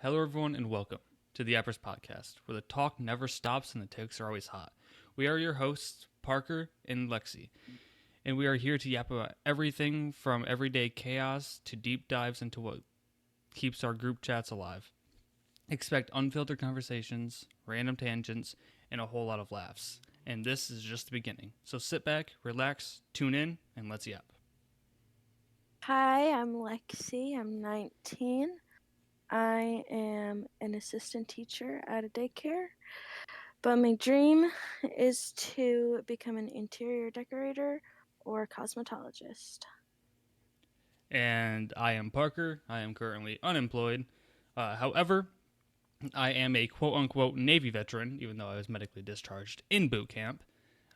Hello, everyone, and welcome to the Yappers Podcast, where the talk never stops and the takes are always hot. We are your hosts, Parker and Lexie, and we are here to yap about everything from everyday chaos to deep dives into what keeps our group chats alive. Expect unfiltered conversations, random tangents, and a whole lot of laughs. And this is just the beginning. So sit back, relax, tune in, and let's yap. Hi, I'm Lexie. I'm 19. I am an assistant teacher at a daycare, but my dream is to become an interior decorator or cosmetologist. And I am Parker. I am currently unemployed. However, I am a quote unquote Navy veteran, even though I was medically discharged in boot camp.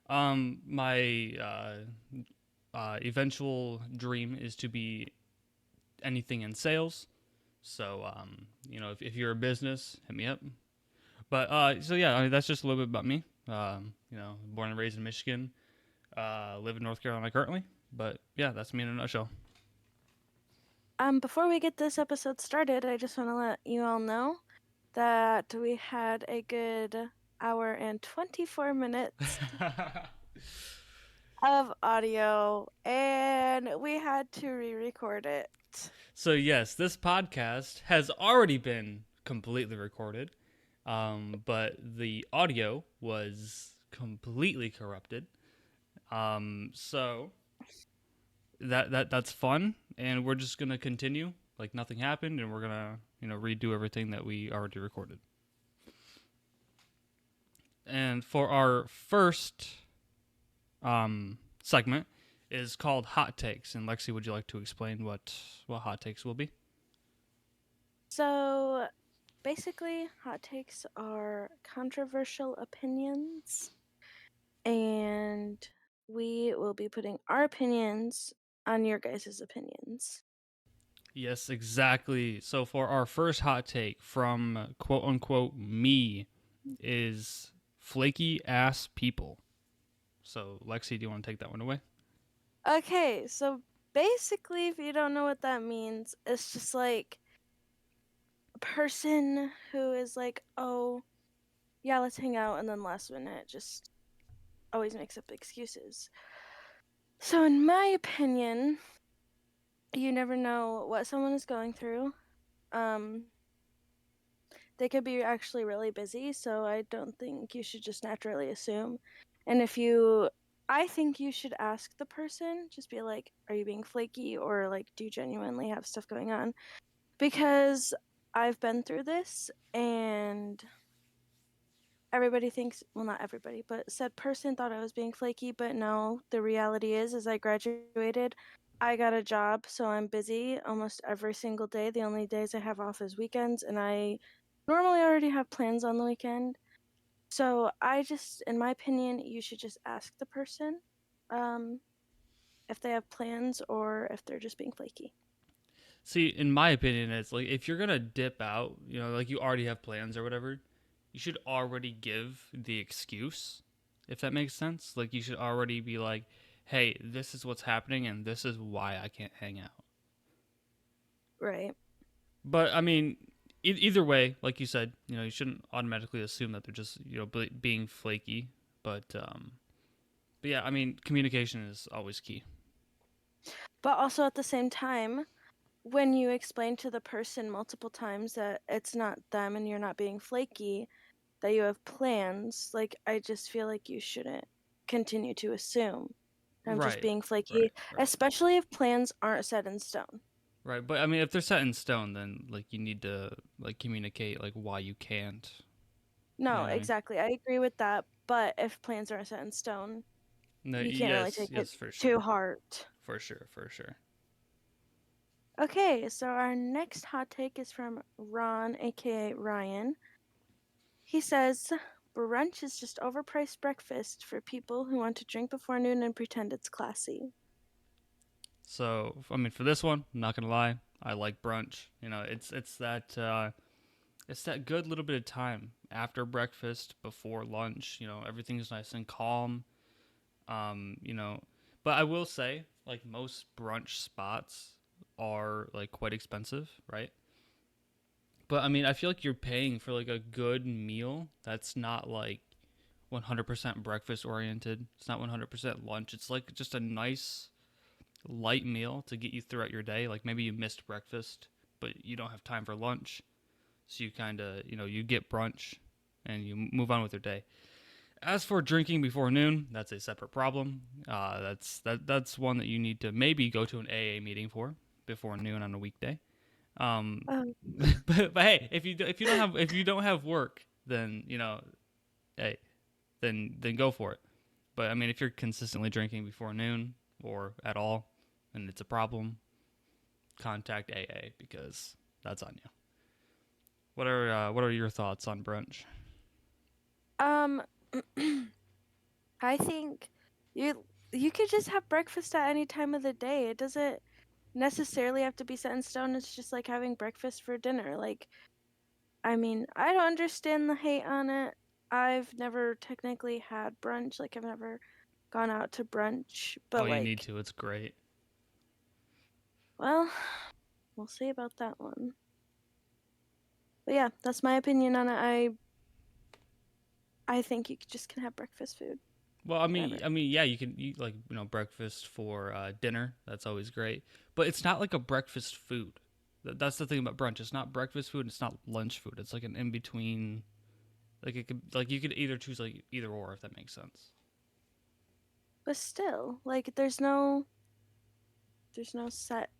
My eventual dream is to be anything in sales. So, if you're a business, hit me up. But that's just a little bit about me. Born and raised in Michigan, live in North Carolina currently. But yeah, that's me in a nutshell. Before we get this episode started, I just want to let you all know that we had a good hour and 24 minutes of audio, and we had to re-record it. So yes, this podcast has already been completely recorded, but the audio was completely corrupted. So that's fun, and we're just gonna continue like nothing happened, and we're gonna redo everything that we already recorded. And for our first segment is called Hot Takes. And Lexi, would you like to explain what Hot Takes will be? So basically, hot takes are controversial opinions, and we will be putting our opinions on your guys' opinions. Yes, exactly. So for our first hot take from quote unquote me is flaky ass people. So Lexi, do you want to take that one away? Okay, so basically, if you don't know what that means, it's just like a person who is like, oh, yeah, let's hang out, and then last minute just always makes up excuses. So, in my opinion, you never know what someone is going through. They could be actually really busy, so I don't think you should just naturally assume. And I think you should ask the person, just be like, are you being flaky, or like, do you genuinely have stuff going on? Because I've been through this, and everybody thinks, well, not everybody, but said person thought I was being flaky, but no, the reality is I graduated, I got a job, so I'm busy almost every single day. The only days I have off is weekends, and I normally already have plans on the weekend. So in my opinion, you should just ask the person if they have plans or if they're just being flaky. See, in my opinion, it's like if you're gonna dip out, like you already have plans or whatever, you should already give the excuse, if that makes sense. Like you should already be like, hey, this is what's happening and this is why I can't hang out. Right. But I mean, either way, like you said, you shouldn't automatically assume that they're just being flaky. But yeah, I mean, communication is always key. But also at the same time, when you explain to the person multiple times that it's not them and you're not being flaky, that you have plans, like, I just feel like you shouldn't continue to assume I'm just Right, being flaky, right, right, especially if plans aren't set in stone. right. But I mean, if they're set in stone, then like you need to like communicate like why you can't. You know No, what I mean? exactly. I agree with that. But if plans aren't set in stone, No, you can't really yes, take it yes, for to sure, heart. for sure, for sure. Okay, so our next hot take is from Ron, aka Ryan. He says, brunch is just overpriced breakfast for people who want to drink before noon and pretend it's classy. So I mean, for this one, I'm not gonna lie, I like brunch. It's that good little bit of time after breakfast, before lunch. Everything's nice and calm. Um, you know, but I will say, like most brunch spots are like quite expensive, right? But I mean, I feel like you're paying for like a good meal that's not like 100% breakfast oriented. It's not 100% lunch. It's like just a nice light meal to get you throughout your day. Like maybe you missed breakfast, but you don't have time for lunch. So you kind of, you get brunch and you move on with your day. As for drinking before noon, that's a separate problem. That's one that you need to maybe go to an AA meeting for before noon on a weekday. Um, But hey, if you don't have work, then hey, then go for it. But I mean, if you're consistently drinking before noon or at all, and it's a problem, contact AA because that's on you. What are your thoughts on brunch? um, I think you could just have breakfast at any time of the day. It doesn't necessarily have to be set in stone. It's just like having breakfast for dinner. Like, I mean, I don't understand the hate on it. I've never technically had brunch. Like, I've never gone out to brunch, Oh, but you need like, to. It's great. well, we'll see about that one. But yeah, that's my opinion on it. I think you just can have breakfast food Well, I mean, whenever. yeah, you can eat like breakfast for dinner. That's always great, but it's not like a breakfast food. That's the thing about brunch. It's not breakfast food. It's not lunch food. It's like an in between. Like it could, like you could either choose like either or if that makes sense. But still, like, there's no set,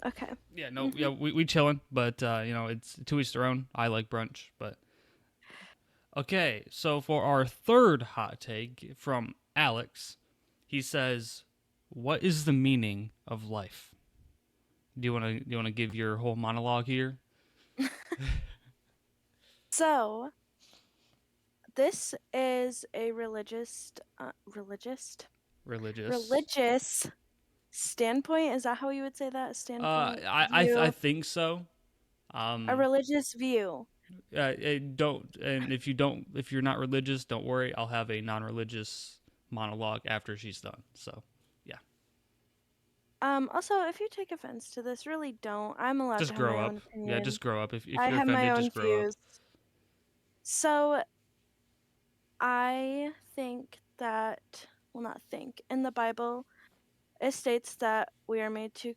okay. Yeah, no, Hmm. yeah, we chilling, but it's to each their own. I like brunch, but okay. So for our third hot take from Alex, he says, "What is the meaning of life?" Do you want to give your whole monologue here? So, this is a Religious. religious standpoint. Is that how you would say that? Standpoint, I view, think so. a Um, religious view. don't and if you're not religious, don't worry. I'll have a non-religious monologue after she's done. So yeah, Also, if you take offense to this, really don't. I'm allowed just to have grow my up. own Yeah, opinion. just grow up. If I you're have my offended, own just grow up. views. So, I think that, well, not think, in the Bible, it states that we are made to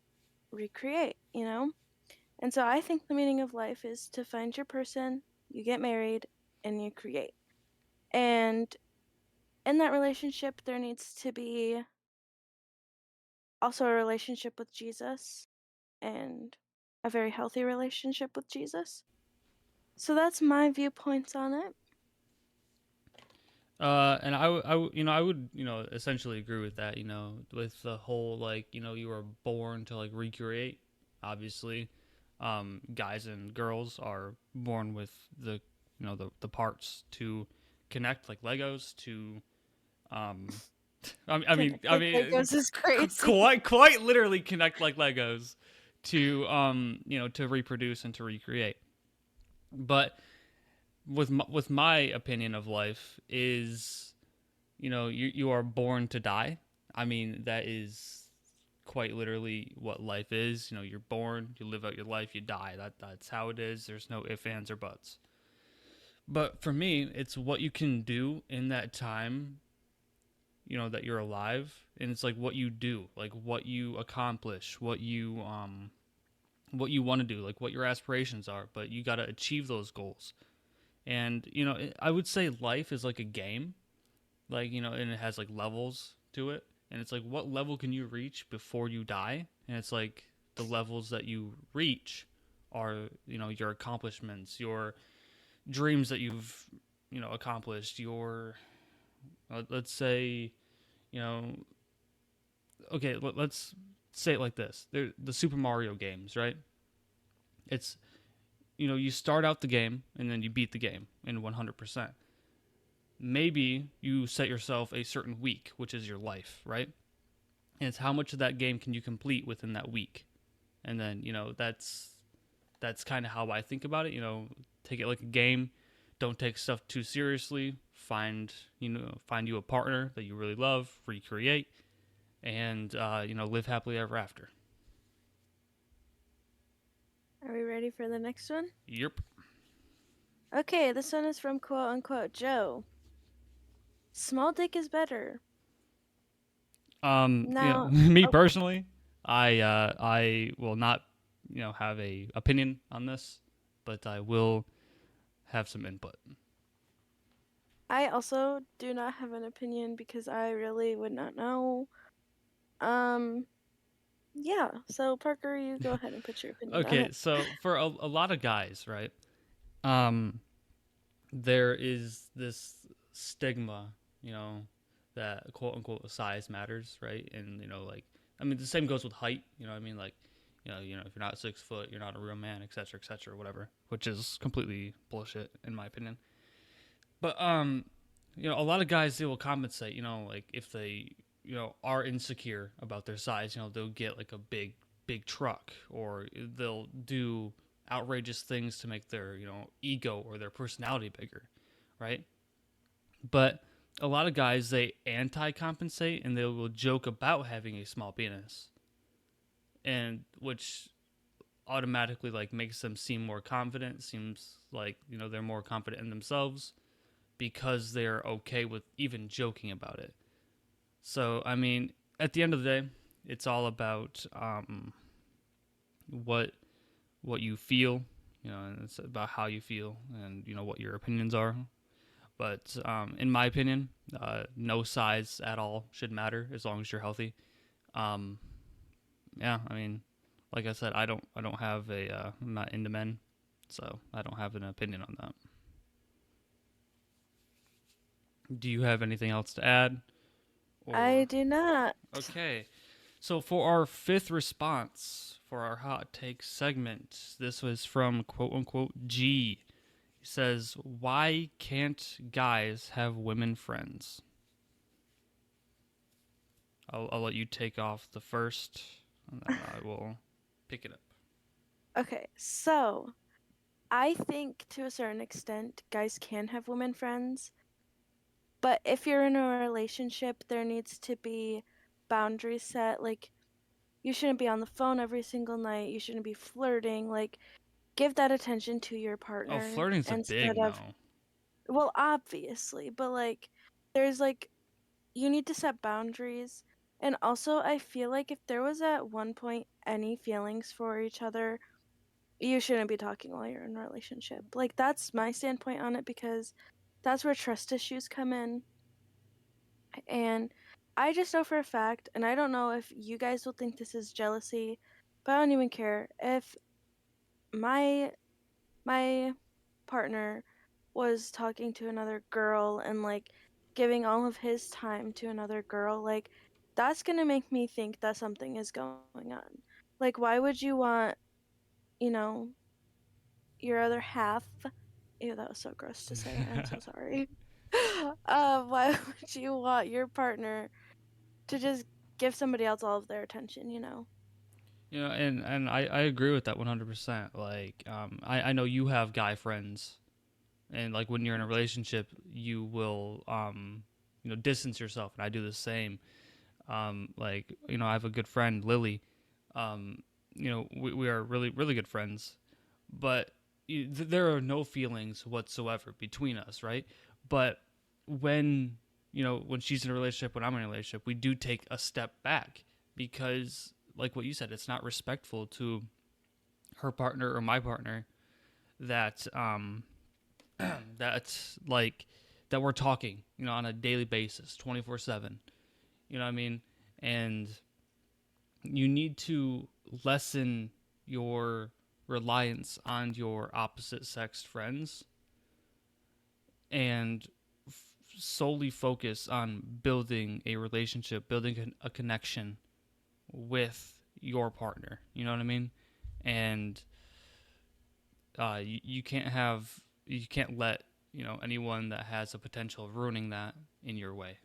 recreate, you know? And so I think the meaning of life is to find your person, you get married, and you create. And in that relationship, there needs to be also a relationship with Jesus and a very healthy relationship with Jesus. So that's my viewpoints on it. And I would, essentially agree with that. With the whole like, you were born to like recreate. Obviously, guys and girls are born with the parts to connect like Legos to um Connect like Legos is crazy. quite literally connect like Legos to to reproduce and to recreate. But with my opinion of life is, you are born to die. I mean, that is quite literally what life is. You're born, you live out your life, you die. That's how it is. There's no ifs, ands, or buts. But for me, it's what you can do in that time, that you're alive, and it's like what you do, like what you accomplish, what you want to do, like what your aspirations are. But you got to achieve those goals. And I would say life is like a game, like and it has like levels to it, and it's like what level can you reach before you die, and it's like the levels that you reach are your accomplishments, your dreams that you've accomplished, your let's say you know okay, let's say it like this. They're the Super Mario games, right? It's you start out the game and then you beat the game in 100%. Maybe you set yourself a certain week, which is your life, right? And it's how much of that game can you complete within that week. And then that's kind of how I think about it. Take it like a game. Don't take stuff too seriously. Find you a partner that you really love, recreate, and live happily ever after. Are we ready for the next one? Yep. Okay, this one is from quote unquote Joe. Small dick is better. Now, Me oh, personally, I will not, have a opinion on this, but I will have some input. I also do not have an opinion because I really would not know. Um, yeah. So Parker, you go ahead and put your opinion on Okay, it. so for a lot of guys, right? Um, there is this stigma, that quote unquote size matters, right? And like, I mean, the same goes with height. You know, what I mean, like, if you're not 6 foot, you're not a real man, et cetera, whatever. Which is completely bullshit in my opinion. But a lot of guys they will compensate. Like if they are insecure about their size, they'll get like a big truck, or they'll do outrageous things to make their ego or their personality bigger, right? But a lot of guys they anti-compensate and they will joke about having a small penis, and which automatically like makes them seem more confident. Seems like they're more confident in themselves because they're okay with even joking about it. So I mean, at the end of the day, it's all about what you feel, and it's about how you feel, and what your opinions are. But in my opinion, no size at all should matter as long as you're healthy. Um, yeah, I mean, like I said, I don't have I'm not into men, so I don't have an opinion on that. Do you have anything else to add? I Or do not. okay, so for our fifth response for our hot take segment, this was from quote unquote G. He says, "Why can't guys have women friends?" I'll let you take off the first, and then I will pick it up. Okay, so I think to a certain extent, guys can have women friends, but if you're in a relationship, there needs to be boundaries set. Like, you shouldn't be on the phone every single night. You shouldn't be flirting. Like, give that attention to your Oh, partner flirting's a big instead of, no. well, obviously, but like, there's like, you need to set boundaries. And also, I feel like if there was at one point any feelings for each other, you shouldn't be talking while you're in a relationship. Like, that's my standpoint on it because that's where trust issues come in. And I just know for a fact, and I don't know if you guys will think this is jealousy, but I don't even care. If my my partner was talking to another girl and like giving all of his time to another girl, like that's gonna make me think that something is going on. Like, why would you want, you know, your other half? Ew, that was so gross to say. I'm so sorry. Why would you want your partner to just give somebody else all of their attention, you know? And I agree with that 100%. Like, I know you have guy friends, and like when you're in a relationship, you will distance yourself, and I do the same. Like, I have a good friend, Lily. We are really really good friends, but there are no feelings whatsoever between us, right? But when when she's in a relationship, when I'm in a relationship, we do take a step back because, like what you said, it's not respectful to her partner or my partner that that's like that we're talking, on a daily basis, 24/7. You know what I mean? And you need to lessen your reliance on your opposite sex friends and solely focus on building a relationship, building a connection with your partner. You know what I mean? And you can't let anyone that has a potential of ruining that in your way.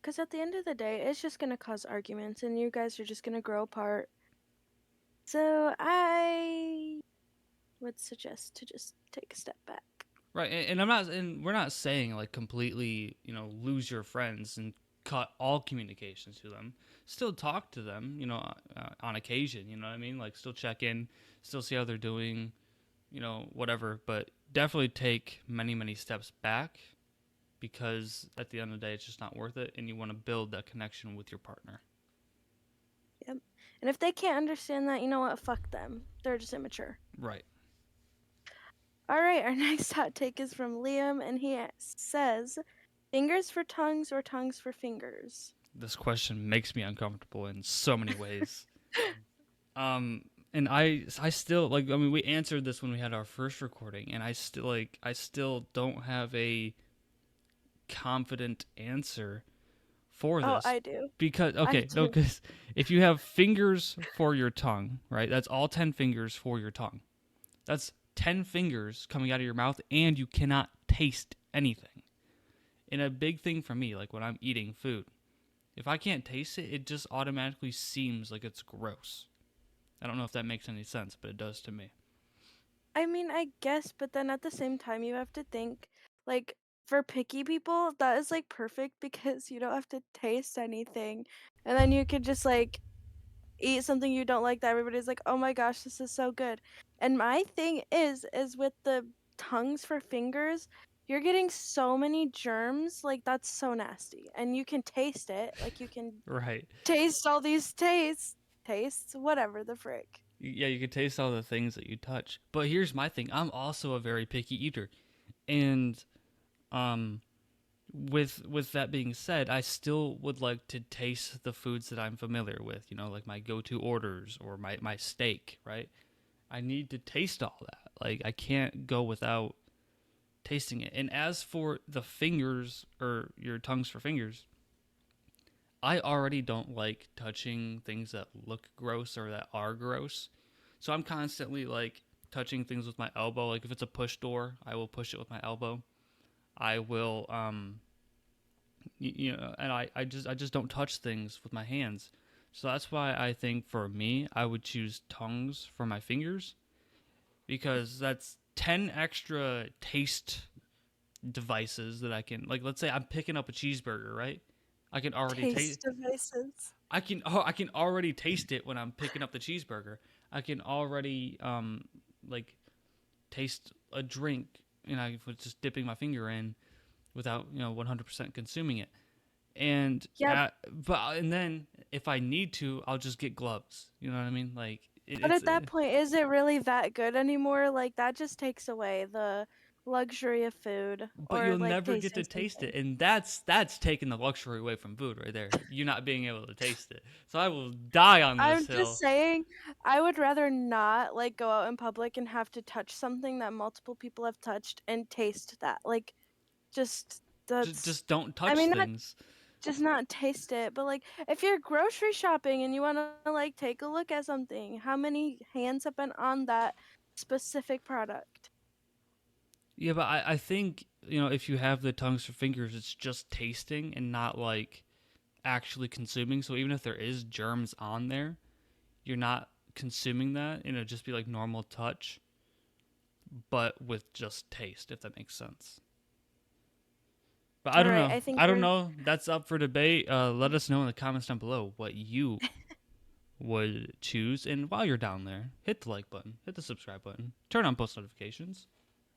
Because at the end of the day, it's just going to cause arguments and you guys are just going to grow apart. So I would suggest to just take a step back. Right, and I'm not, and we're not saying like completely, lose your friends and cut all communications to them. Still talk to them, on occasion. You know what I mean? Like still check in, still see how they're doing, whatever. But definitely take many many steps back because at the end of the day, it's just not worth it, and you want to build that connection with your partner. Yep. And if they can't understand that, you know what? Fuck them. They're just immature. Right. All right, our next hot take is from Liam, and he says, fingers for tongues or tongues for fingers? This question makes me uncomfortable in so many ways. And I still like. I mean, we answered this when we had our first recording, and I still don't have a confident answer for Oh, this I do. because I okay, no, do. because if you have fingers for your tongue, right? That's all 10 fingers for your tongue. That's 10 fingers coming out of your mouth, and you cannot taste anything. And a big thing for me, like when I'm eating food, if I can't taste it, it just automatically seems like it's gross. I don't know if that makes any sense, but it does to me. I mean, I guess, but then at the same time, you have to think, like, for picky people, that is like perfect because you don't have to taste anything. And then you could just like eat something you don't like that everybody's like, "Oh my gosh, this is so good." And my thing is with the tongues for fingers, you're getting so many germs, like that's so nasty. And you can taste it, like you can Right. taste all these tastes, whatever the frick. Yeah, you can taste all the things that you touch. But here's my thing. I'm also a very picky eater. And um with that being said, I still would like to taste the foods that I'm familiar with, like my go-to orders or my steak, right? I need to taste all that. Like I can't go without tasting it. And as for the fingers or your tongues for fingers, I already don't like touching things that look gross or that are gross. So I'm constantly like touching things with my elbow. Like if it's a push door, I will push it with my elbow. I will and I just don't touch things with my hands. So that's why I think for me, I would choose tongues for my fingers because that's 10 extra taste devices that I can like. Let's say I'm picking up a cheeseburger, right? I can already taste. Taste devices. I can already taste it when I'm picking up the cheeseburger. I can already like taste a drink, I was just dipping my finger in without 100% consuming it. And Yeah, and then if I need to, I'll just get gloves. You know what I mean? Like but it's at that point, is it really that good anymore? Like that just takes away the luxury of food but or you'll like never get to tasting taste it, something. and that's taking the luxury away from food right there. You not being able to taste it. So I will die on this I'm just hill. saying, I would rather not like go out in public and have to touch something that multiple people have touched and taste that. Like just Just, that's just don't I touch mean not things. just not taste it, but like if you're grocery shopping and you want to like take a look at something, how many hands have been on that specific product? Yeah, but I think if you have the tongues for fingers, it's just tasting and not like actually consuming. So even if there is germs on there, you're not consuming that. Just be like normal touch, but with just taste, if that makes sense. But I All don't right, know. I think I don't we're know. That's up for debate. Let us know in the comments down below what you would choose. And while you're down there, hit the like button, hit the subscribe button, turn on post notifications,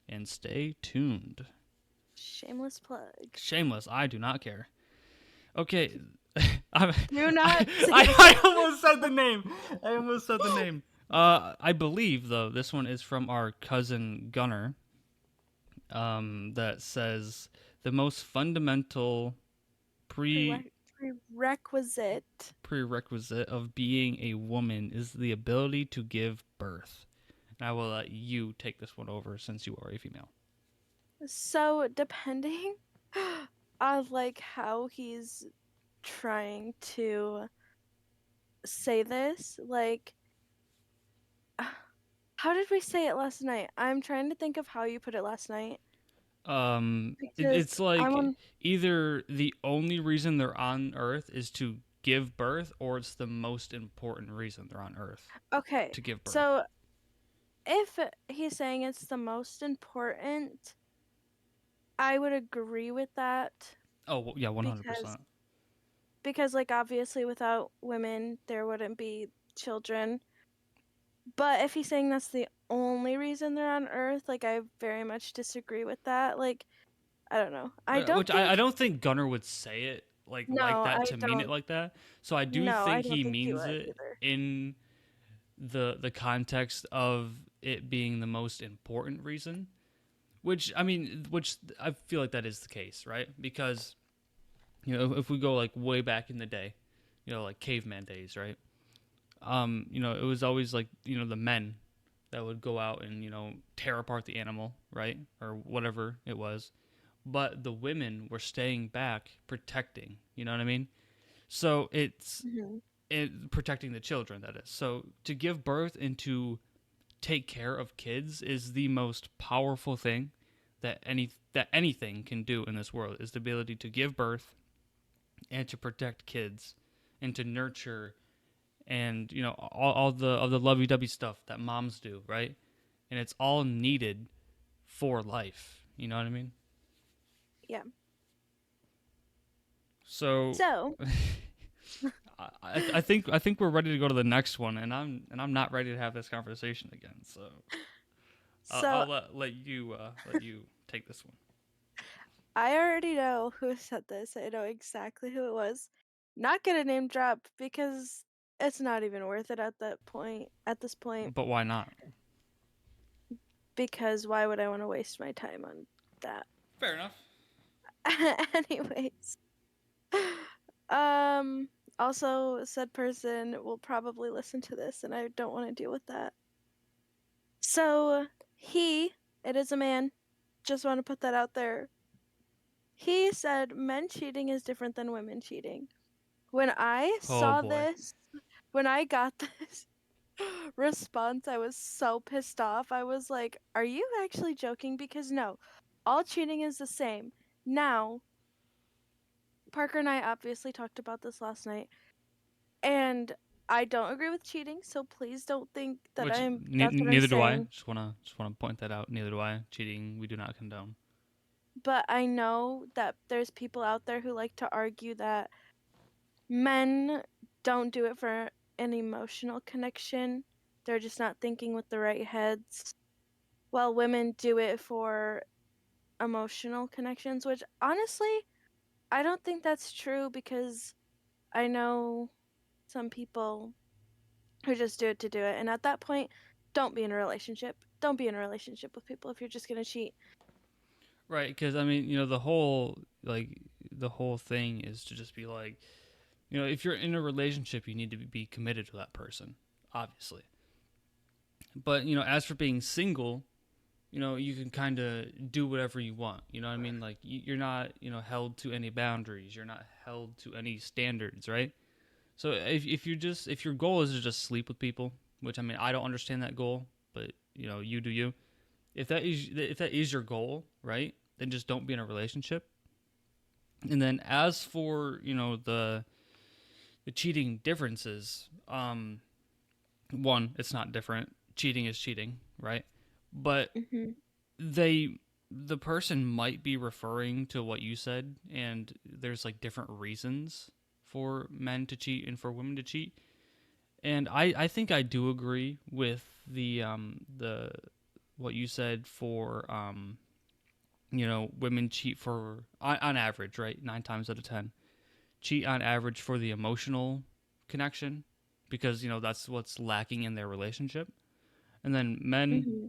and stay tuned. shameless plug. Shameless. I do not care. Okay. I, Do I, not say I almost said the name. I almost said the name. I believe though this one is from our cousin Gunner. That says the most fundamental pre prerequisite. prerequisite of being a woman is the ability to give birth. And I will let you take this one over since you are a female. So depending on like how he's trying to say this, like how did we say it last night? I'm trying to think of how you put it last night because It's I'm like on. either the only reason they're on Earth is to give birth, or it's the most important reason they're on Earth Okay, to give birth. so if he's saying it's the most important, I would agree with that Oh yeah, because 100%. because like obviously without women there wouldn't be children. But if he's saying that's the only reason they're on Earth, like I very much disagree with that. Like I don't know. I don't Which I think don't think Gunnar would say it like no, that I to mean it don't like that. So I do no, I think don't he think he means would it either. in the context of it being the most important reason. Which I feel like that is the case, right? Because if we go like way back in the day, like caveman days, right? It was always like the men that would go out and tear apart the animal, right, or whatever it was, but the women were staying back protecting. You know what I mean? So Hmm. protecting the children. That is. So to give birth and to take care of kids is the most powerful thing that anything can do in this world, is the ability to give birth and to protect kids and to nurture and all the lovey-dovey stuff that moms do, right? And it's all needed for life. You know what I mean? Yeah. So So, I think we're ready to go to the next one, and I'm not ready to have this conversation again. So so I'll let you take this one. I already know who said this. I know exactly who it was. Not gonna name drop because it's not even worth it at that point. At this point, But why not? because why would I want to waste my time on that? Fair enough. Anyways, um, also said person will probably listen to this, and I don't want to deal with that. So it is a man. Just want to put that out there. He said men cheating is different than women cheating. When I Oh saw boy. this, when I got this response, I was so pissed off. I was like, are you actually joking? Because no, all cheating is the same. Now, Parker and I obviously talked about this last night, and I don't agree with cheating, so please don't think that Which that's what I'm neither do I. saying. Just wanna point that out. Neither do I. Cheating, we do not condone. But I know that there's people out there who like to argue that men don't do it for an emotional connection. They're just not thinking with the right heads. While women do it for emotional connections, which honestly, I don't think that's true because I know some people who just do it to do it. And at that point, don't be in a relationship. Don't be in a relationship with people if you're just going to cheat. Right, because I mean, the whole thing is to just be like, if you're in a relationship, you need to be committed to that person, obviously. But as for being single, you can kind of do whatever you want. You know what I mean? Like you're not, held to any boundaries. You're not held to any standards, right? So if your goal is to just sleep with people, which I mean I don't understand that goal, but you do you. If that is your goal, right? Then just don't be in a relationship. And then as for the cheating differences, one, it's not different. Cheating is cheating, right? But Hmm. they the person might be referring to what you said, and there's like different reasons for men to cheat and for women to cheat. And I think I do agree with the what you said for women cheat for on average, right? 9 times out of 10 cheat on average for the emotional connection, because that's what's lacking in their relationship. And then men, Hmm.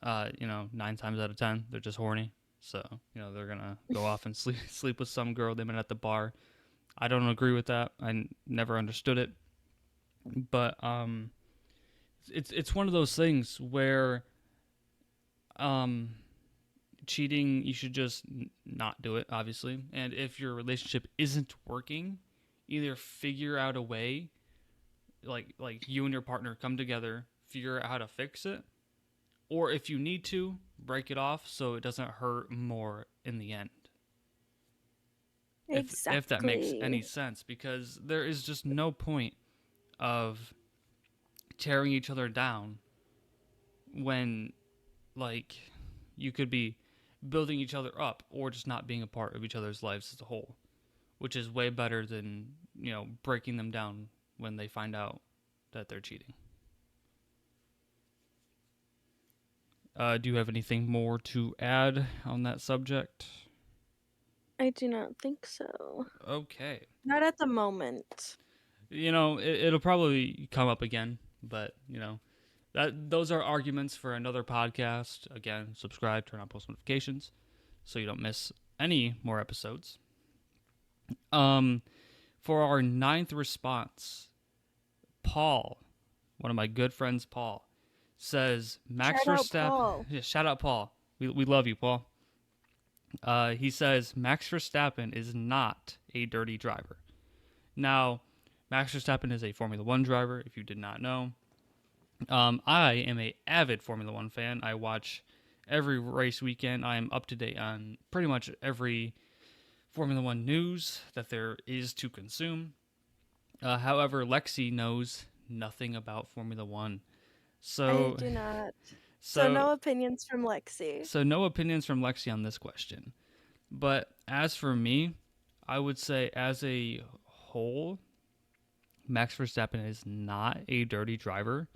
9 times out of 10 they're just horny, so they're gonna go off and sleep with some girl they met at the bar. I don't agree with that. Never understood it, but it's one of those things where um cheating, you should just not do it, obviously. And if your relationship isn't working, either figure out a way, like you and your partner come together, figure out how to fix it, or if you need to, break it off so it doesn't hurt more in the end. If that makes any Exactly. sense, because there is just no point of tearing each other down when, like, you could be building each other up or just not being a part of each other's lives as a whole. which is way better than, breaking them down when they find out that they're cheating. Do you have anything more to add on that subject? I do not think so. Okay. Not at the moment. It'll probably come up again, but those are arguments for another podcast. Again, subscribe, turn on post notifications, so you don't miss any more episodes. For our 9th response, Paul, one of my good friends, Paul, says Max Verstappen. Yeah, shout out Paul. We love you, Paul. He says Max Verstappen is not a dirty driver. Now, Max Verstappen is a Formula One driver. If you did not know, I am a avid Formula One fan. I watch every race weekend. I am up to date on pretty much every Formula One news that there is to consume. However, Lexie knows nothing about Formula One. So I do not. So, So no opinions from Lexie. So no opinions from Lexie on this question. But as for me, I would say as a whole, Max Verstappen is not a dirty driver.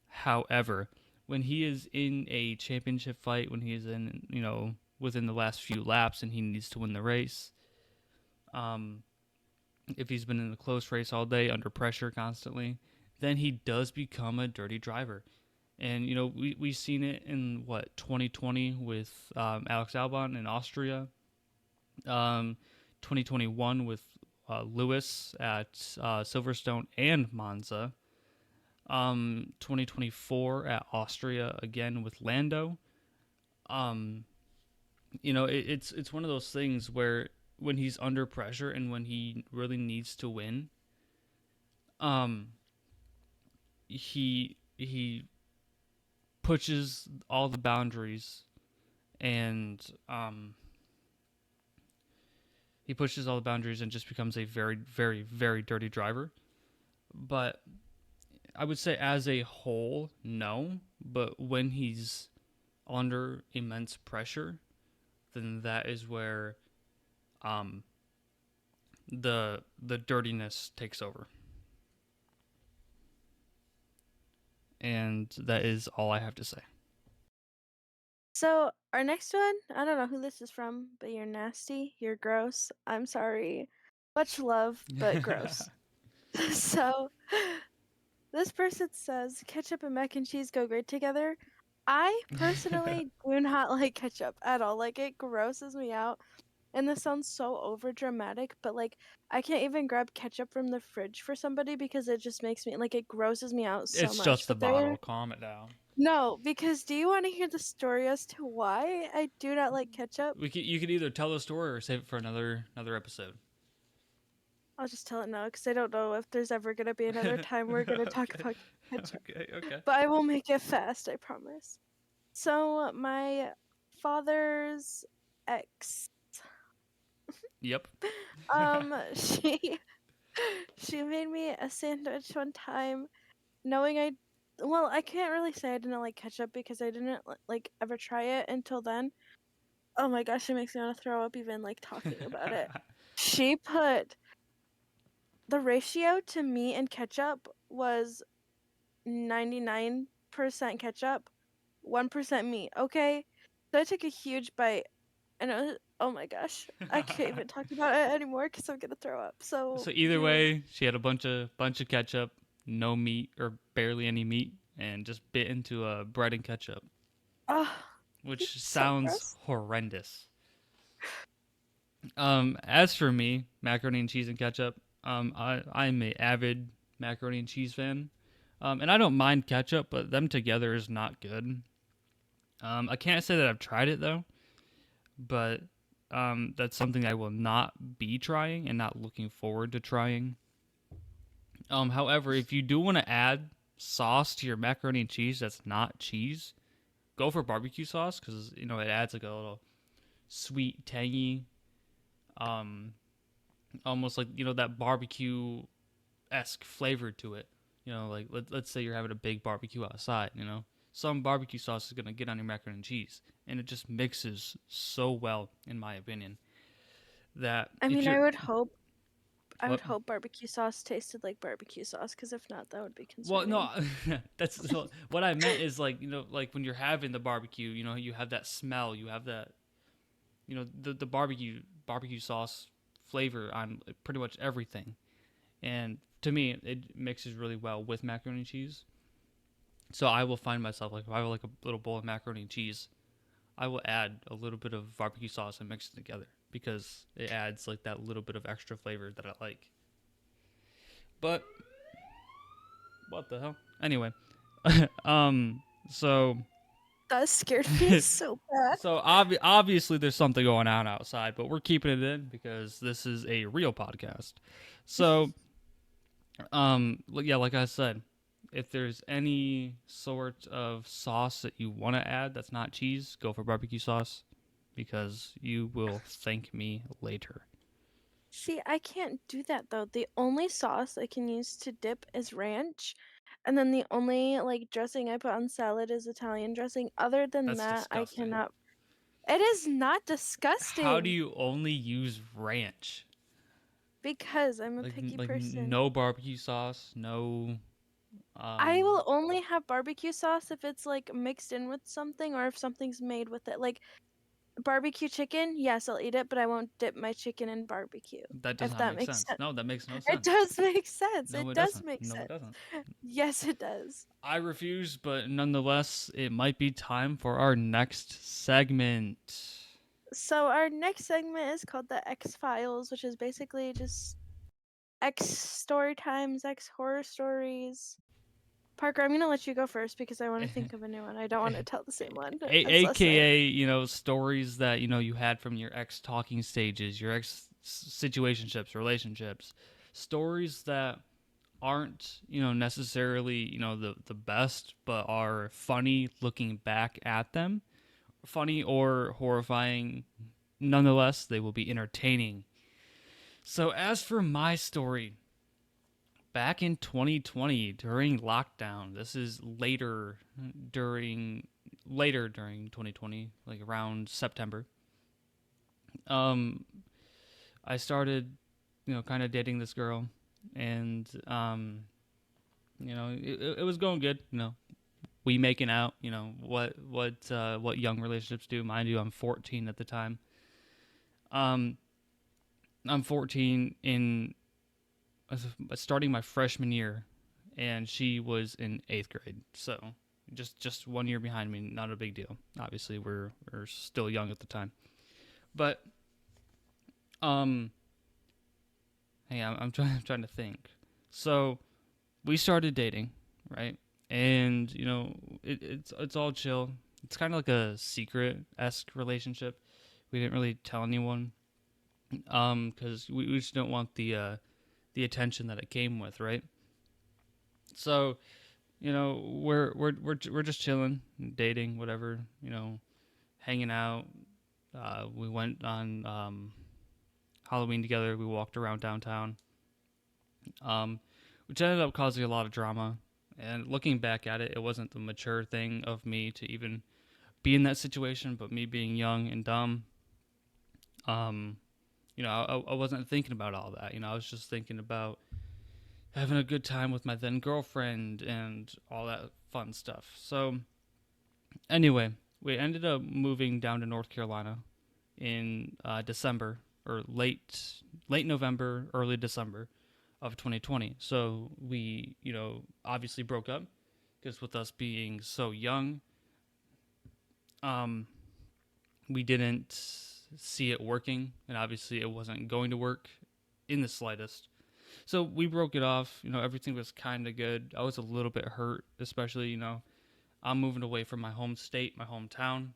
However, when he is in a championship fight, when he is in, within the last few laps and he needs to win the race, if he's been in a close race all day under pressure constantly, then he does become a dirty driver. And, we've seen it in, 2020 with Alex Albon in Austria, 2021 with Lewis at Silverstone and Monza, 2024 at Austria again with Lando. It's one of those things where when he's under pressure and when he really needs to win, he pushes all the boundaries and just becomes a very, very, very dirty driver. But I would say as a whole, no. But when he's under immense pressure, then that is where the dirtiness takes over. And that is all I have to say. So our next one, I don't know who this is from, but you're nasty, you're gross. I'm sorry. Much love, but gross. So this person says ketchup and mac and cheese go great together. I personally do not like ketchup at all. Like, it grosses me out. And this sounds so over dramatic, but like, I can't even grab ketchup from the fridge for somebody because it just makes me like, it grosses me out so much. It's just the bottle. Calm it down. No, because do you want to hear the story as to why I do not like ketchup? You could either tell the story or save it for another episode. I'll just tell it now because I don't know if there's ever gonna be another time we're gonna talk about ketchup. Okay. But I will make it fast, I promise. So my father's ex. Yep. She made me a sandwich one time, knowing I can't really say I didn't like ketchup because I didn't like ever try it until then. Oh my gosh, it makes me want to throw up even like talking about it. She put the ratio to meat and ketchup was 99% ketchup, 1% meat. Okay, so I took a huge bite, and it was, oh my gosh, I can't even talk about it anymore because I'm gonna throw up. So either way, she had a bunch of ketchup, no meat or barely any meat, and just bit into a bread and ketchup, which sounds horrendous. As for me, macaroni and cheese and ketchup, I'm an avid macaroni and cheese fan, and I don't mind ketchup, but them together is not good. I can't say that I've tried it though, but that's something I will not be trying and not looking forward to trying. However, if you do want to add sauce to your macaroni and cheese that's not cheese, go for barbecue sauce because it adds like a little sweet, tangy, almost like that barbecue-esque flavor to it. Like let's say you're having a big barbecue outside. Some barbecue sauce is gonna get on your macaroni and cheese, and it just mixes so well, in my opinion. that I if mean, you're I would what hope barbecue sauce tasted like barbecue sauce, because if not, that would be well no concerning. that's so, what I meant is like like when you're having the barbecue, you have that smell, you have that the barbecue sauce flavor on pretty much everything, and to me it mixes really well with macaroni and cheese. So I will find myself like if I have like a little bowl of macaroni and cheese, I will add a little bit of barbecue sauce and mix it together because it adds like that little bit of extra flavor that I like. But what the hell? Anyway, so That scared me so bad. obviously there's something going on outside, but we're keeping it in because this is a real podcast. So yeah, like I said, if there's any sort of sauce that you want to add that's not cheese, go for barbecue sauce because you will thank me later. See, I can't do that though. The only sauce I can use to dip is ranch, and then the only like dressing I put on salad is Italian dressing. Other than That's that, I disgusting. cannot. It is not How do disgusting you only use ranch? because I'm a Like picky like person. no barbecue sauce, no I um will only have barbecue sauce if it's like mixed in with something or if something's made with it. Like barbecue chicken, yes, I'll eat it, but I won't dip my chicken in barbecue, that does if not that make makes sense. sense. No, that makes no It sense. does make sense. No, It it does doesn't. make No, it sense. doesn't. Yes, it does. I refuse, but nonetheless, it might be time for our next segment. So our next segment is called the X Files, which is basically just X story times, X horror stories. Parker, I'm gonna let you go first because I want to think of a new one. I don't want to tell the same one. It's less safe. AKA, stories that, you had from your ex talking stages, your ex situationships, relationships. Stories that aren't, necessarily, the best, but are funny looking back at them. Funny or horrifying. Nonetheless, they will be entertaining. So, as for my story, back in 2020 during lockdown, this is during 2020, like around September. Um, I started, kind of dating this girl, and it was going good. We making out. What young relationships do. Mind you, I'm 14 at the time. Um, I'm 14 in starting my freshman year, and she was in 8th grade. So just 1 year behind me. Not a big deal. Obviously, we're still young at the time, but um, hey, I'm trying to think. So we started dating, right? And it's all chill. It's kind of like a secret esque relationship. We didn't really tell anyone, because we just don't want the attention that it came with, right? So we're just chilling, dating, whatever, hanging out. We went on Halloween together. We walked around downtown, um, which ended up causing a lot of drama. And looking back at it, it wasn't the mature thing of me to even be in that situation, but me being young and dumb. Um, I wasn't thinking about all that. I was just thinking about having a good time with my then girlfriend and all that fun stuff. So, anyway, we ended up moving down to North Carolina in December or late November, early December of 2020. So we, obviously broke up because with us being so young, um, we didn't see it working, and obviously it wasn't going to work in the slightest. So we broke it off. Everything was kind of good. I was a little bit hurt, especially, I'm moving away from my home state, my hometown,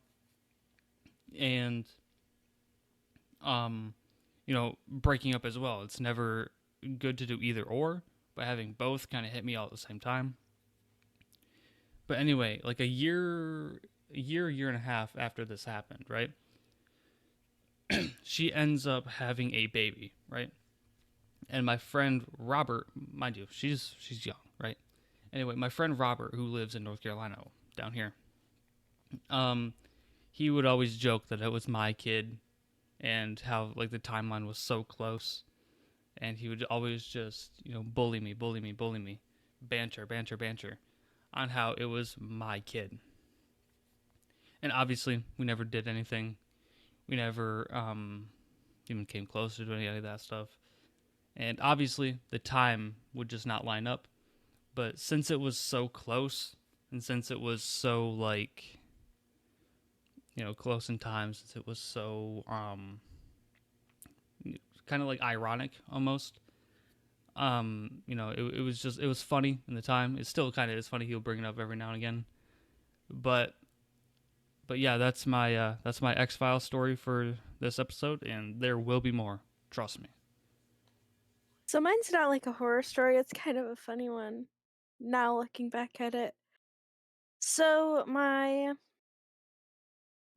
and um, breaking up as well. It's never good to do either or, but having both kind of hit me all at the same time. But anyway, like a year and a half after this happened, right? She ends up having a baby, right? And my friend Robert, mind you, she's young, right? Anyway, my friend Robert, who lives in North Carolina, down here, um, he would always joke that it was my kid, and how like the timeline was so close, and he would always just bully me, bully me, bully me, banter, banter, banter, on how it was my kid. And obviously, we never did anything. We never even came closer to any of that stuff. And obviously, the time would just not line up. But since it was so close, and since it was so like close in time, since it was so kind of like ironic almost. It was funny in the time. It still kind of is funny. He'll bring it up every now and again, but yeah, that's my X-Files story for this episode, and there will be more. Trust me. So mine's not like a horror story, it's kind of a funny one now looking back at it. So my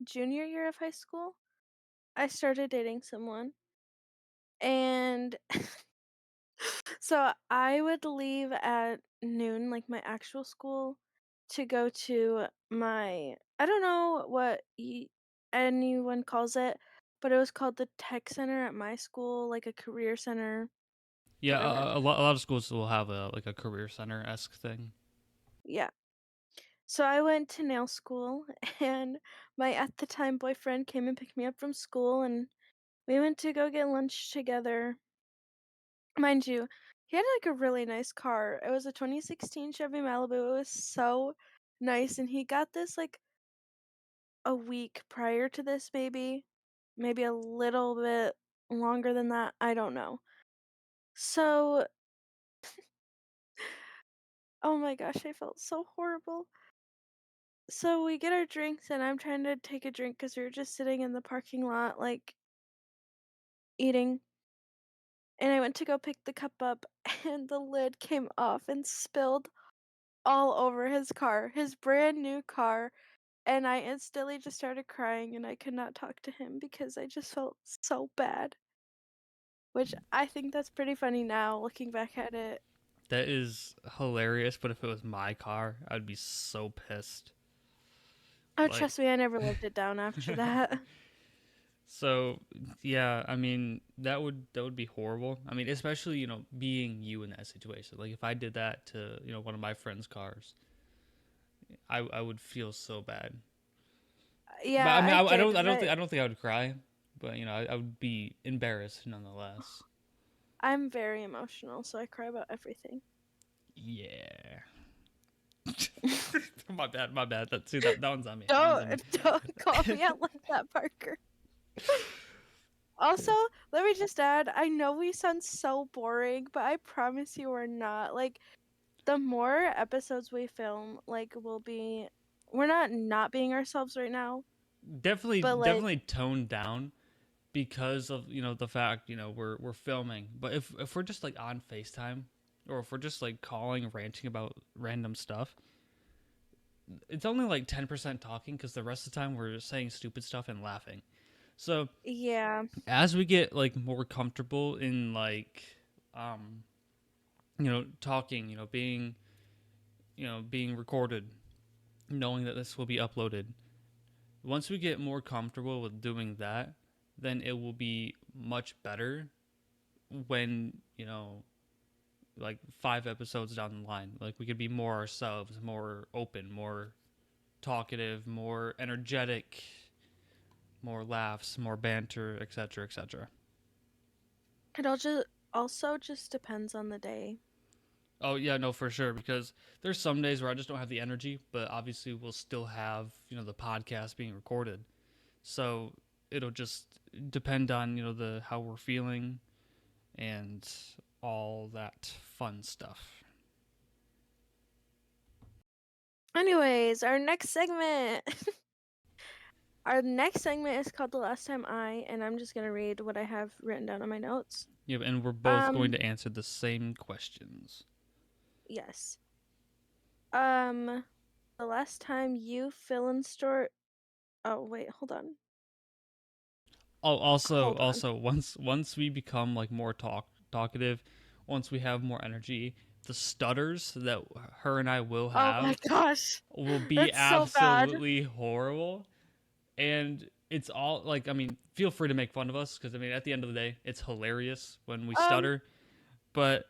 junior year of high school, I started dating someone, and so I would leave at noon, like my actual school, to go to my, I don't know what anyone calls it, but it was called the tech center at my school, like a career center, Yeah, whatever. a lot of schools will have a like a career center esque thing. Yeah. So I went to nail school, and my at the time boyfriend came and picked me up from school, and we went to go get lunch together. Mind you, he had like a really nice car. It was a 2016 Chevy Malibu. It was so nice, and he got this like a week prior to this, maybe a little bit longer than that. I don't know. So, oh my gosh, I felt so horrible. So we get our drinks, and I'm trying to take a drink because we were just sitting in the parking lot, like eating. And I went to go pick the cup up, and the lid came off and spilled all over his car, his brand new car. And I instantly just started crying, and I could not talk to him because I just felt so bad. Which I think that's pretty funny now, looking back at it. That is hilarious. But if it was my car, I'd be so pissed. Oh, Like, trust me, I never lived it down after that. so yeah, I mean that would be horrible. I mean, especially being you in that situation. Like if I did that to one of my friends' cars, I would feel so bad. But Yeah, I mean, I did, I but don't think I would cry, but I would be embarrassed nonetheless. I'm very emotional, so I cry about everything. Yeah. My bad, my bad. That one's on me. That one's on me. Don't call me out like that, Parker. Also, let me just add, I know we sound so boring, but I promise you we're not. Like, the more episodes we film, like, we're not being ourselves right now, but like, Definitely toned down because of the fact we're filming. But if we're just like on FaceTime, or if we're just like calling, ranting about random stuff, it's only like 10% talking because the rest of the time we're saying stupid stuff and laughing. So yeah, as we get like more comfortable in like um talking, being recorded, knowing that this will be uploaded, once we get more comfortable with doing that, then it will be much better when like 5 episodes down the line, like we could be more ourselves, more open, more talkative, more energetic, more laughs, more banter, etc., etc. it all just also just depends on the day. Oh yeah, no, for sure. Because there's some days where I just don't have the energy, but obviously we'll still have the podcast being recorded. So it'll just depend on the how we're feeling and all that fun stuff. Anyways, our next segment. Our next segment is called The Last Time and I'm just gonna read what I have written down on my notes. Yeah, and we're both going Um, to answer the same questions. yes. Um, the last time you fill in store. Oh wait, hold on. Oh, Hold on. also once we become like more talkative, once we have more energy, the stutters that her and I will Oh my have gosh, will be that's so bad. absolutely horrible. And it's all like, I mean, feel free to make fun of us because I mean, at the end of the day, it's hilarious when we Um, stutter. But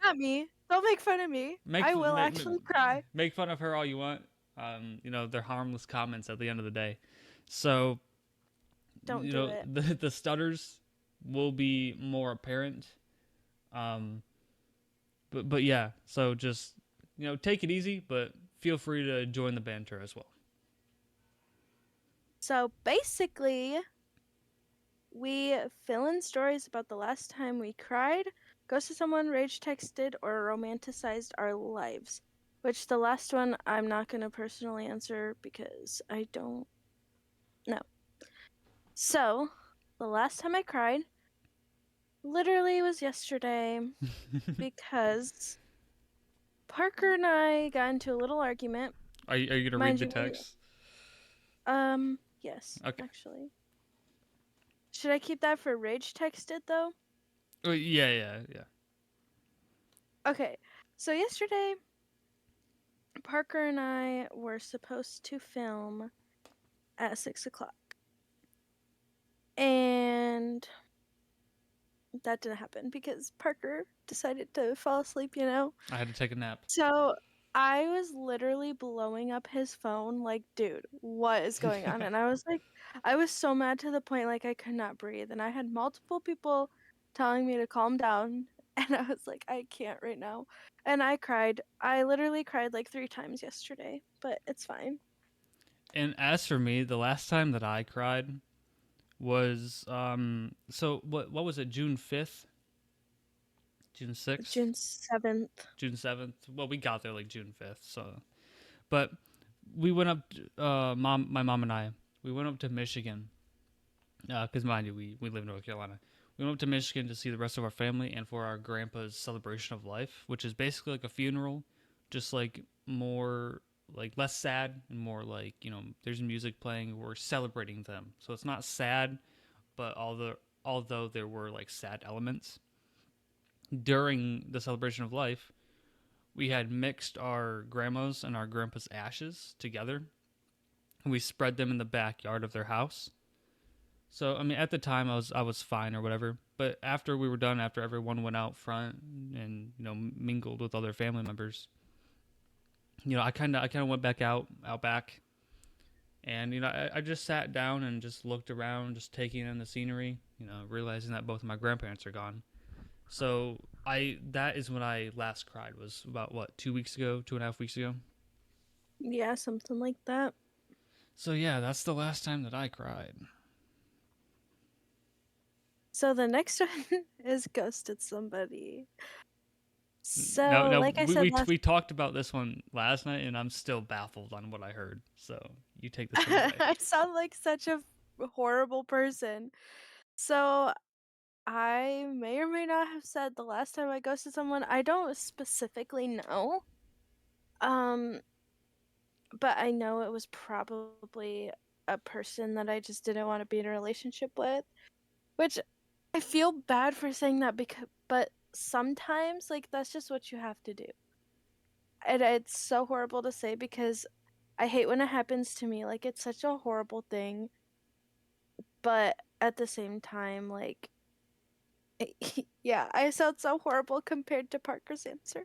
not me. Don't make fun of me. make I will make actually cry. make fun of her all you want. They're harmless comments at the end of the day. So, Don't do it. the stutters will be more apparent. Um, but yeah, so just take it easy, but feel free to join the banter as well. So basically, we fill in stories about the last time we cried, ghosted someone, rage texted, or romanticized our lives. Which the last one I'm not going to personally answer because I don't know. So, the last time I cried literally was yesterday because Parker and I got into a little argument. Are you gonna read Mind the you, text? yes, Okay. actually. Should I keep that for rage texted though? Oh, yeah. Okay, so yesterday, Parker and I were supposed to film at 6 o'clock. And that didn't happen because Parker decided to fall asleep, I had to take a nap. So I was literally blowing up his phone, like, dude, what is going on? And I was so mad to the point, like, I could not breathe. And I had multiple people telling me to calm down. And I was like, I can't right now. And I cried. I literally cried like 3 times yesterday, but it's fine. And as for me, the last time that I cried was so what was it, June 5th? June 6th? June 7th. June 7th? Well, we got there like June 5th, so but we went up my mom and I, we went up to Michigan. Cuz mind you, we live in North Carolina. We went up to Michigan to see the rest of our family and for our grandpa's celebration of life, which is basically like a funeral, just like more like less sad and more like, there's music playing, we're celebrating them. So it's not sad, but although there were like sad elements during the celebration of life, we had mixed our grandma's and our grandpa's ashes together. And we spread them in the backyard of their house. So I mean, at the time I was fine or whatever. But after we were done, after everyone went out front and mingled with other family members, I kind of went back out back, and I just sat down and just looked around, just taking in the scenery. Realizing that both of my grandparents are gone. So that is when I last cried. Was about what, 2 weeks ago, 2.5 weeks ago. Yeah, something like that. So yeah, that's the last time that I cried. So the next one is ghosted somebody. So, Now like I we, said we last we talked about this one last night, and I'm still baffled on what I heard. So you take this one away. I sound like such a horrible person. So, I may or may not have said the last time I ghosted someone. I don't specifically know. Um, but I know it was probably a person that I just didn't want to be in a relationship with, which I feel bad for saying that but sometimes like that's just what you have to do. And it's so horrible to say because I hate when it happens to me. Like, it's such a horrible thing. But at the same time, like, yeah, I sound so horrible compared to Parker's answer.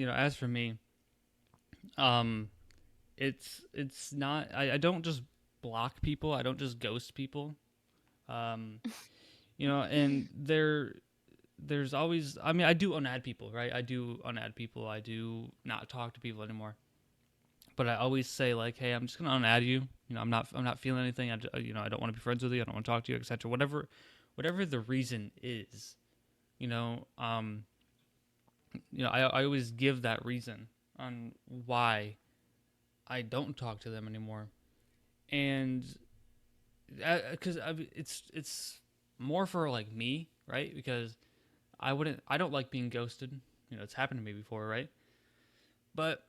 As for me, um, it's not. I don't just block people. I don't just ghost people. Um, and there's always. I mean, I do unadd people, right? I do unadd people. I do not talk to people anymore. But I always say like, hey, I'm just gonna unadd you. I'm not feeling anything. I don't want to be friends with you. I don't want to talk to you, etc. Whatever the reason is, you know, um, I always give that reason on why I don't talk to them anymore, and because it's more for like me, right? Because I don't like being ghosted. It's happened to me before, right? But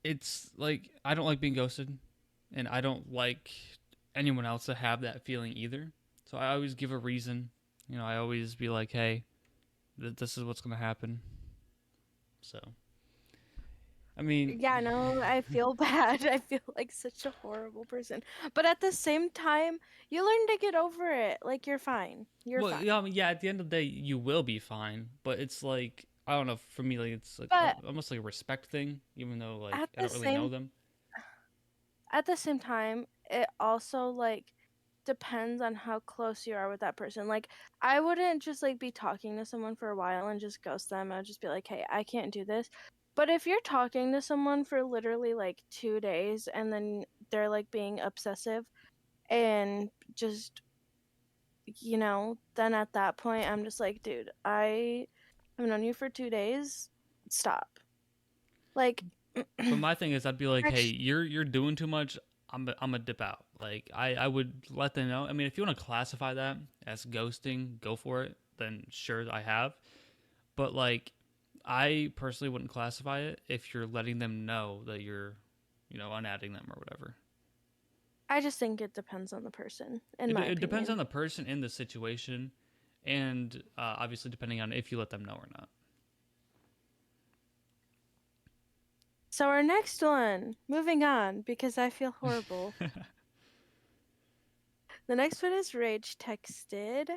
it's like I don't like being ghosted, and I don't like anyone else to have that feeling either. So I always give a reason. I always be like, hey, this is what's gonna happen. So I mean, Yeah, no, I feel bad. I feel like such a horrible person. But at the same time, you learn to get over it. Like, you're fine. You're well, yeah, fine. I mean, yeah. At the end of the day, you will be fine. But it's like I don't know. For me, like it's like But almost like a respect thing, even though like at I the don't really know same them. at the same time, it also like depends on how close you are with that person. Like, I wouldn't just like be talking to someone for a while and just ghost them. I'd just be like, "Hey, I can't do this." But if you're talking to someone for literally like 2 days and then they're like being obsessive and just, then at that point I'm just like, dude, I have known you for 2 days. Stop. Like, But my thing is, I'd be like, hey, actually, you're doing too much. I'm gonna dip out. Like I would let them know. I mean, if you want to classify that as ghosting, go for it. Then sure, I have. But like, I personally wouldn't classify it if you're letting them know that you're, unadding them or whatever. I just think it depends on the person, in my It depends opinion. on the person in the situation, and obviously depending on if you let them know or not. So our next one, moving on because I feel horrible. The next one is Rage texted.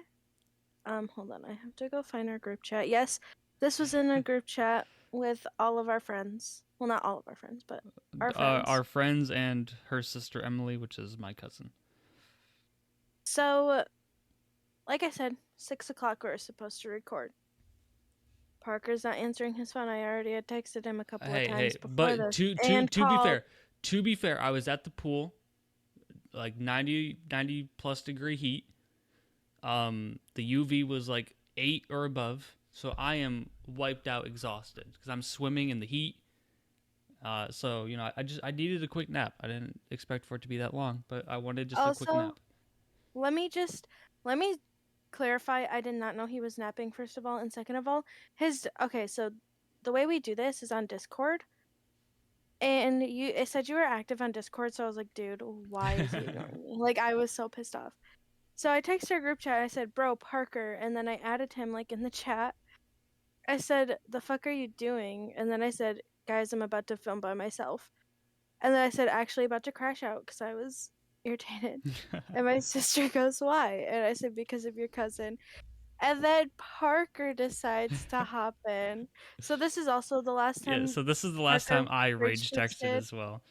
Hold on, I have to go find our group chat. Yes, this was in a group chat with all of our friends. Well, not all of our friends, but our friends. Our friends and her sister Emily, which is my cousin. So, like I said, 6 o'clock we were supposed to record. Parker's not answering his phone. I already had texted him a couple of times Hey, before but this to and to be called. fair, I was at the pool, like 90 plus degree heat. The UV was like 8 or above, so I am wiped out, exhausted because I'm swimming in the heat. So I needed a quick nap. I didn't expect for it to be that long, but I wanted just a quick Also, nap. let me clarify. I did not know he was napping, first of all, and second of all, okay, so the way we do this is on Discord. And it said you were active on Discord, so I was like, dude, why is he ignoring me? Like, I was so pissed off. So I texted our group chat. I said, bro, Parker, and then I added him like in the chat. I said, the fuck are you doing? And then I said, guys, I'm about to film by myself. And then I said, actually about to crash out because I was irritated. And my sister goes, why? And I said, because of your cousin. And then Parker decides to hop in. So this is also the last Yeah, time so this is the last Parker time I rage rage texted texted. as well.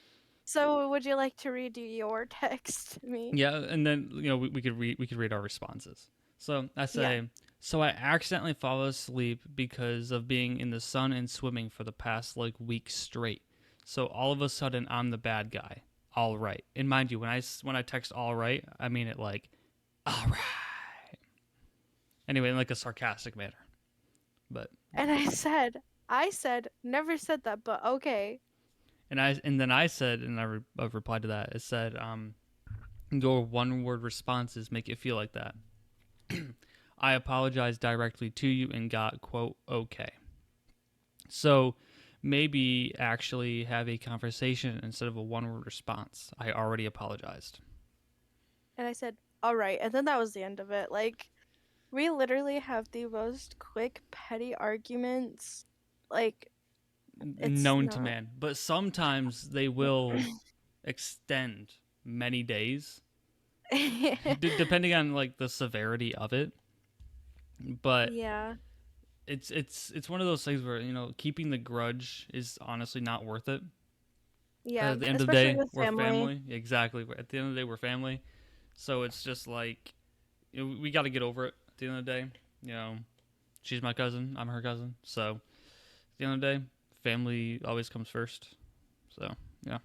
So would you like to read your text to me? Yeah, and then we could read our responses. So I Yeah. say, so I accidentally fall asleep because of being in the sun and swimming for the past like week straight. So all of a sudden I'm the bad guy. All right, and mind you, when I text all right, I mean it like all right. Anyway, in like a sarcastic manner. But And I said, never said that, but okay. and then I said, and I replied to that. It said, your one word responses make it feel like that. I apologized directly to you and got, quote, okay. So maybe actually have a conversation instead of a one word response. I already apologized. And I said, all right. And then that was the end of it. Like, we literally have the most quick, petty arguments. Like, it's Known to not. man. But sometimes they will extend many days, depending on like the severity of it. But Yeah. it's one of those things where keeping the grudge is honestly not worth it. Yeah. At the end of the Especially day, with we're family. family. Exactly. At the end of the day, we're family. So it's just like we got to get over it. At the end of the day, she's my cousin. I'm her cousin. So at the end of the day, family always comes first. So yeah.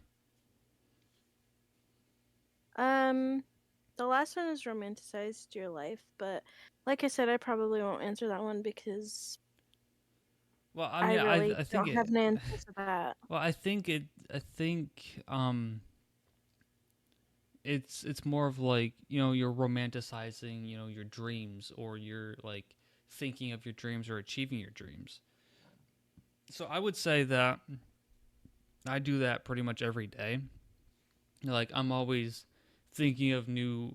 Um, the last one is romanticized your life, but like I said, I probably won't answer that one because Well, I I mean, really I think don't have it. an answer for that. Well, I think it. I think it's more of like you're romanticizing your dreams, or you're like thinking of your dreams or achieving your dreams. So I would say that I do that pretty much every day. Like I'm always thinking of new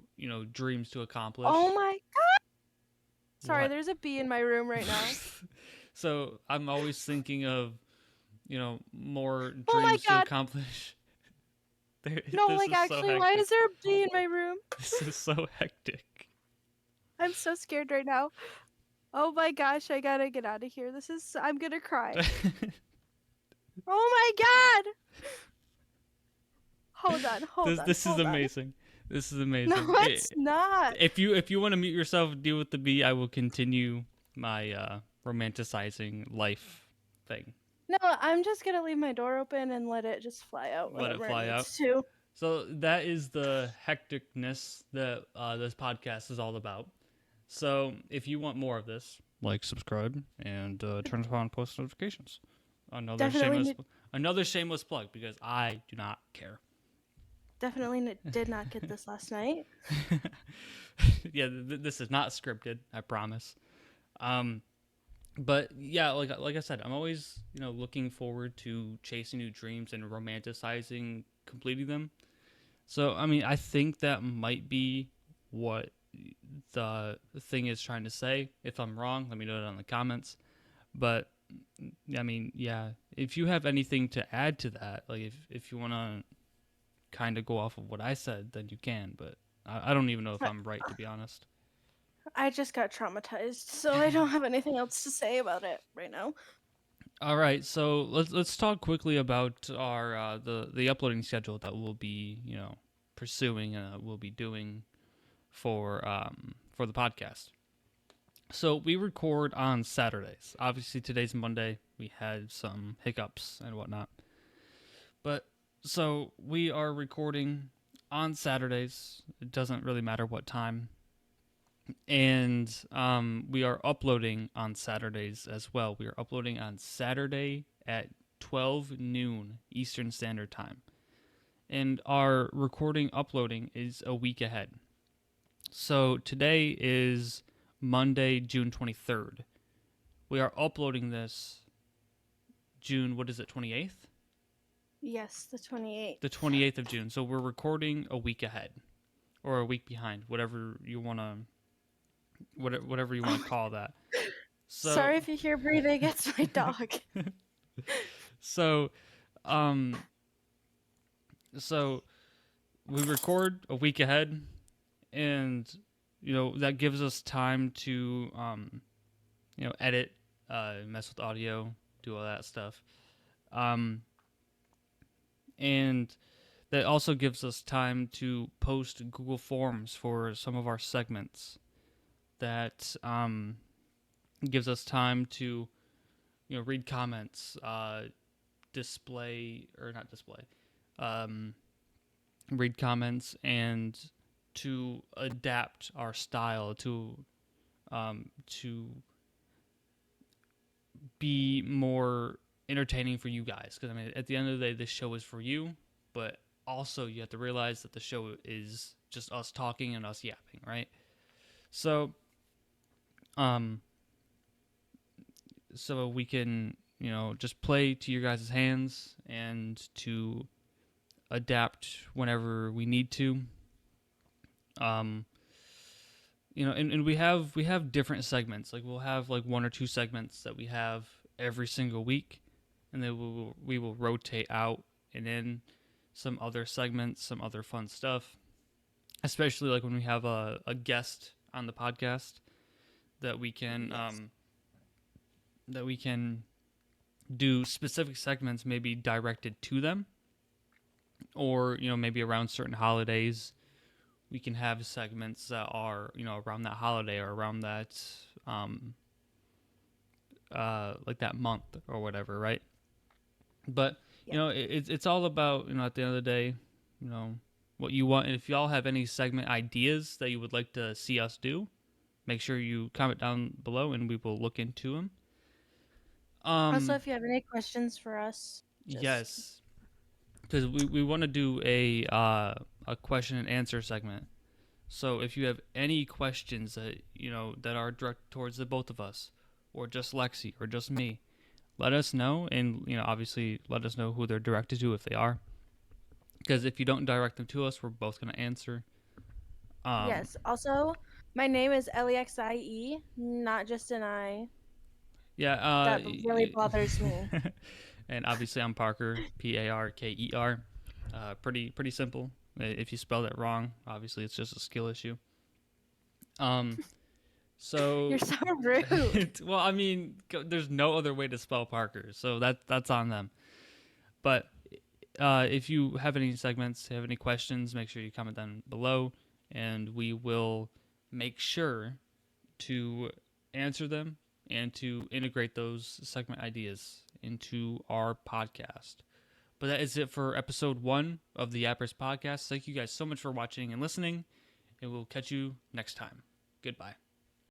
dreams to Oh accomplish. my, sorry, What? there's a bee in my room right now. So I'm always thinking of more Oh my dreams to god! accomplish. No, This like is so actually, why hectic. is there a bee in my room? This is so hectic. I'm so scared right now. Oh my gosh, I gotta get out of here. I'm gonna cry. Oh my god! Hold on, hold on, This is hold on. amazing. This is No, amazing. it's not. If you want to mute yourself, deal with the bee. I will continue my romanticizing life thing. No, I'm just gonna leave my door open and let it just fly out Let it whenever it fly out. needs to. So that is the hecticness that this podcast is all about. So if you want more of this, like, subscribe, and turn on post notifications. Definitely Another shameless plug, because I do not care. did not get this last night. Yeah, this is not scripted, I promise. But yeah, like I said, I'm always looking forward to chasing new dreams and romanticizing completing them. So I mean, I think that might be what the thing is trying to say. If I'm wrong, let me know it in the comments. But I mean, yeah, if you have anything to add to that, like if you want to kind of go off of what I said, then you can. But I don't even know if I'm right, to be honest. I just got traumatized, so I don't have anything else to say about it right now. All right, so let's talk quickly about our the uploading schedule that we'll be pursuing and we'll be doing for the podcast. So we record on Saturdays. Obviously, today's Monday. We had some hiccups and whatnot, but so we are recording on Saturdays. It doesn't really matter what time. And we are uploading on Saturdays as well. We are uploading on Saturday at 12 noon Eastern Standard Time. And our recording uploading is a week ahead. So today is Monday, June 23rd. We are uploading this June, what is it, 28th? Yes, the 28th. The 28th of June. So we're recording a week ahead. Or a week behind, whatever you want to call that. So, sorry if you hear breathing, it's my dog. So we record a week ahead, and that gives us time to edit, mess with audio, do all that stuff, and that also gives us time to post Google Forms for some of our segments. That gives us time to read comments, read comments, and to adapt our style to be more entertaining for you guys. Because I mean, at the end of the day, this show is for you, but also you have to realize that the show is just us talking and us yapping, right? So we can just play to your guys' hands and to adapt whenever we need to. And we have different segments. Like we'll have like one or two segments that we have every single week, and then we will rotate out and in some other segments, some other fun stuff. Especially like when we have a guest on the podcast that we can do specific segments maybe directed to them, or maybe around certain holidays we can have segments that are around that holiday or around that like that month or whatever, right? But it's all about at the end of the day what you want. And if y'all have any segment ideas that you would like to see us do, make sure you comment down below and we will look into them. Also, if you have any questions for us, yes, because we want to do a question and answer segment. So if you have any questions that that are directed towards the both of us, or just Lexie, or just me, let us know, and obviously let us know who they're directed to if they are. Because if you don't direct them to us, we're both going to answer. Yes. Also, my name is Lexie, not just an I. Yeah. That really bothers me. And obviously, I'm Parker, Parker. Pretty simple. If you spell that wrong, obviously, it's just a skill issue. You're So, so rude. well, I mean, there's no other way to spell Parker, so that's on them. But if you have any segments, have any questions, make sure you comment down below, and we will make sure to answer them and to integrate those segment ideas into our podcast. But that is it for episode 1 of the Yappers Podcast. Thank you guys so much for watching and listening, and we'll catch you next time. Goodbye.